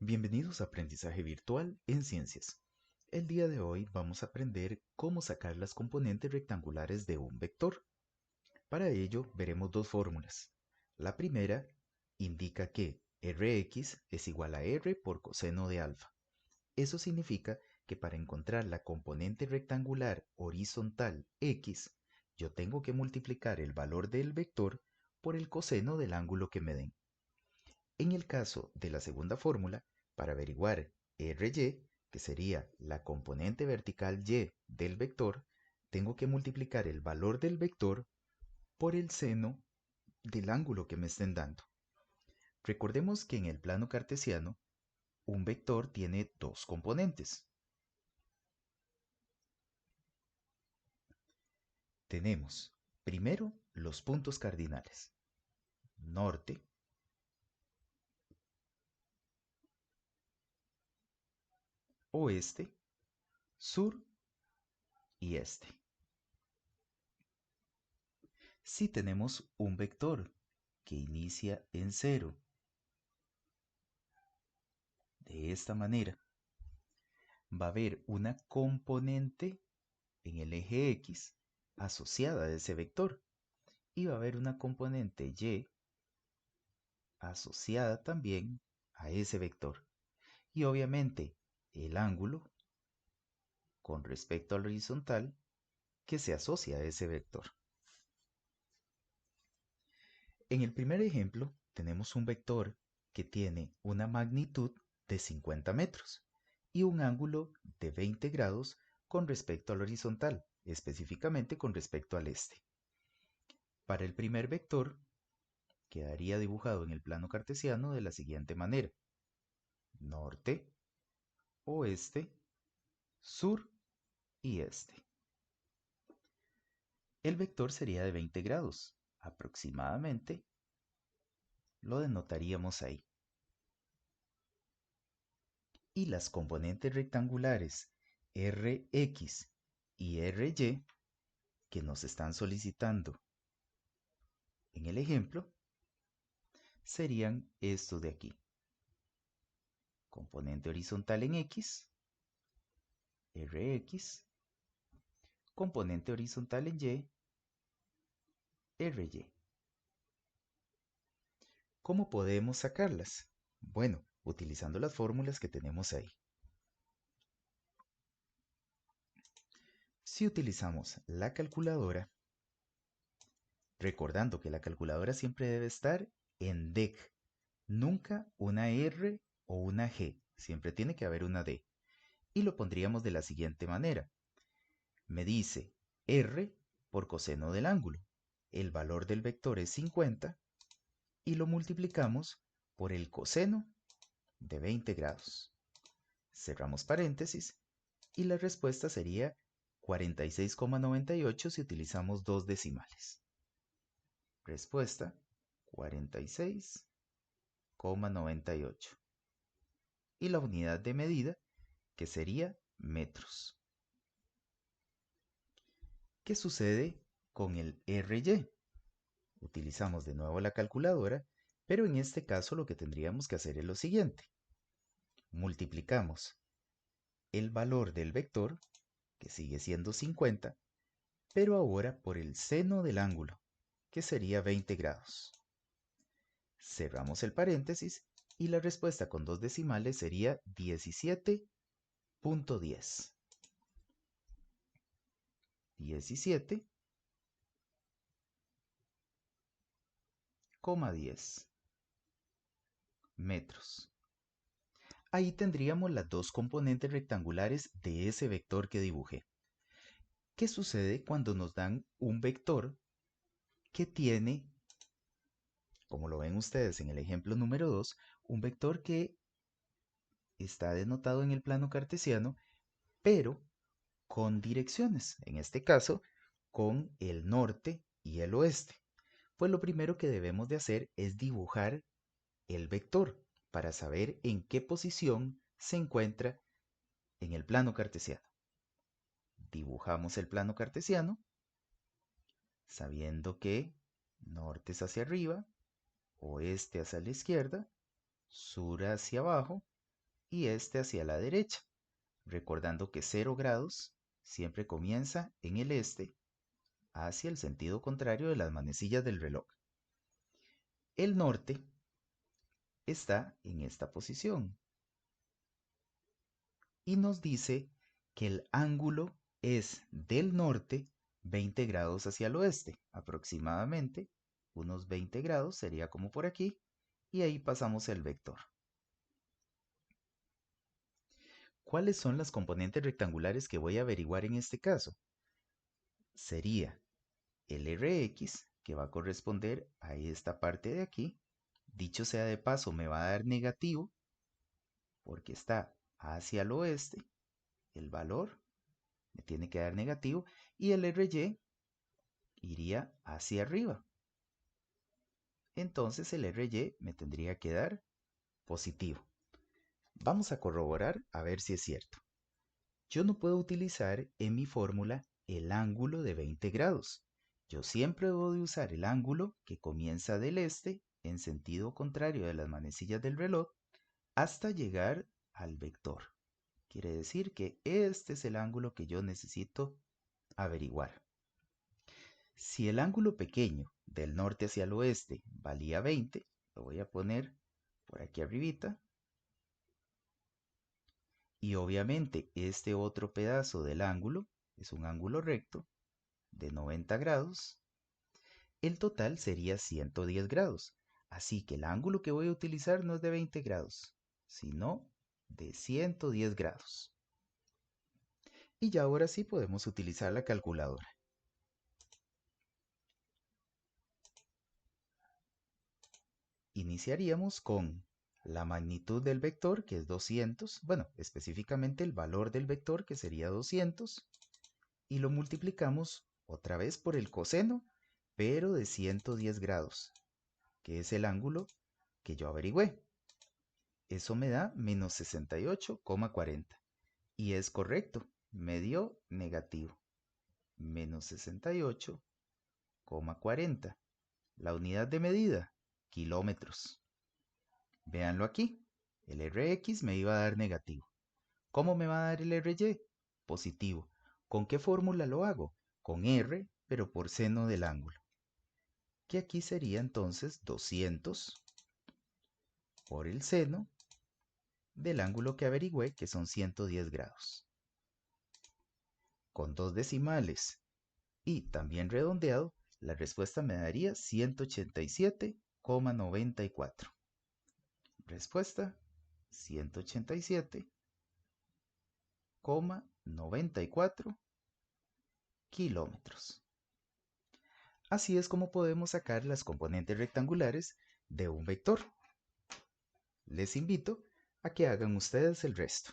Bienvenidos a Aprendizaje Virtual en Ciencias. El día de hoy vamos a aprender cómo sacar las componentes rectangulares de un vector. Para ello veremos dos fórmulas. La primera indica que Rx es igual a R por coseno de alfa. Eso significa que para encontrar la componente rectangular horizontal x, yo tengo que multiplicar el valor del vector por el coseno del ángulo que me den. En el caso de la segunda fórmula, para averiguar Ry, que sería la componente vertical y del vector, tengo que multiplicar el valor del vector por el seno del ángulo que me estén dando. Recordemos que en el plano cartesiano, un vector tiene dos componentes. Tenemos primero los puntos cardinales, norte, oeste, sur y este. Si tenemos un vector que inicia en cero, de esta manera, va a haber una componente en el eje X asociada a ese vector y va a haber una componente Y asociada también a ese vector. Y obviamente el ángulo con respecto al horizontal que se asocia a ese vector. En el primer ejemplo tenemos un vector que tiene una magnitud de 50 metros y un ángulo de 20 grados con respecto al horizontal, específicamente con respecto al este. Para el primer vector, quedaría dibujado en el plano cartesiano de la siguiente manera: norte, oeste, sur y este. El vector sería de 20 grados, aproximadamente lo denotaríamos ahí. Y las componentes rectangulares Rx y Ry que nos están solicitando en el ejemplo serían estos de aquí. Componente horizontal en X, Rx, componente horizontal en Y, Ry. ¿Cómo podemos sacarlas? Bueno, utilizando las fórmulas que tenemos ahí. Si utilizamos la calculadora, recordando que la calculadora siempre debe estar en DEC, nunca una R o una G, siempre tiene que haber una D. Y lo pondríamos de la siguiente manera. Me dice R por coseno del ángulo. El valor del vector es 50 y lo multiplicamos por el coseno de 20 grados. Cerramos paréntesis y la respuesta sería 46,98 si utilizamos dos decimales. Respuesta 46,98. Y la unidad de medida, que sería metros. ¿Qué sucede con el Ry? Utilizamos de nuevo la calculadora, pero en este caso lo que tendríamos que hacer es lo siguiente. Multiplicamos el valor del vector, que sigue siendo 50, pero ahora por el seno del ángulo, que sería 20 grados. Cerramos el paréntesis y la respuesta con dos decimales sería 17,10. 17,10 metros. Ahí tendríamos las dos componentes rectangulares de ese vector que dibujé. ¿Qué sucede cuando nos dan un vector que tiene, como lo ven ustedes en el ejemplo número 2, un vector que está denotado en el plano cartesiano, pero con direcciones, en este caso, con el norte y el oeste? Pues lo primero que debemos de hacer es dibujar el vector para saber en qué posición se encuentra en el plano cartesiano. Dibujamos el plano cartesiano, sabiendo que norte es hacia arriba, oeste hacia la izquierda, sur hacia abajo y este hacia la derecha, recordando que 0 grados siempre comienza en el este hacia el sentido contrario de las manecillas del reloj. El norte está en esta posición y nos dice que el ángulo es del norte 20 grados hacia el oeste, aproximadamente unos 20 grados, sería como por aquí, y ahí pasamos el vector. ¿Cuáles son las componentes rectangulares que voy a averiguar en este caso? Sería el Rx, que va a corresponder a esta parte de aquí. Dicho sea de paso, me va a dar negativo porque está hacia el oeste. El valor me tiene que dar negativo y el Ry iría hacia arriba. Entonces el Ry me tendría que dar positivo. Vamos a corroborar a ver si es cierto. Yo no puedo utilizar en mi fórmula el ángulo de 20 grados. Yo siempre debo de usar el ángulo que comienza del este en sentido contrario de las manecillas del reloj hasta llegar al vector. Quiere decir que este es el ángulo que yo necesito averiguar. Si el ángulo pequeño del norte hacia el oeste valía 20, lo voy a poner por aquí arribita. Y obviamente este otro pedazo del ángulo es un ángulo recto de 90 grados. El total sería 110 grados. Así que el ángulo que voy a utilizar no es de 20 grados, sino de 110 grados. Y ya ahora sí podemos utilizar la calculadora. Iniciaríamos con la magnitud del vector, que es 200, bueno, específicamente el valor del vector, que sería 200, y lo multiplicamos otra vez por el coseno, pero de 110 grados, que es el ángulo que yo averigüé. Eso me da menos 68,40. Y es correcto, me dio negativo. Menos 68,40. La unidad de medida, kilómetros. Véanlo aquí. El Rx me iba a dar negativo. ¿Cómo me va a dar el Ry? Positivo. ¿Con qué fórmula lo hago? Con R, pero por seno del ángulo. Que aquí sería entonces 200 por el seno del ángulo que averigüé, que son 110 grados. Con dos decimales y también redondeado, la respuesta me daría 187,94. Respuesta 187,94 kilómetros. Así es como podemos sacar las componentes rectangulares de un vector. Les invito a que hagan ustedes el resto.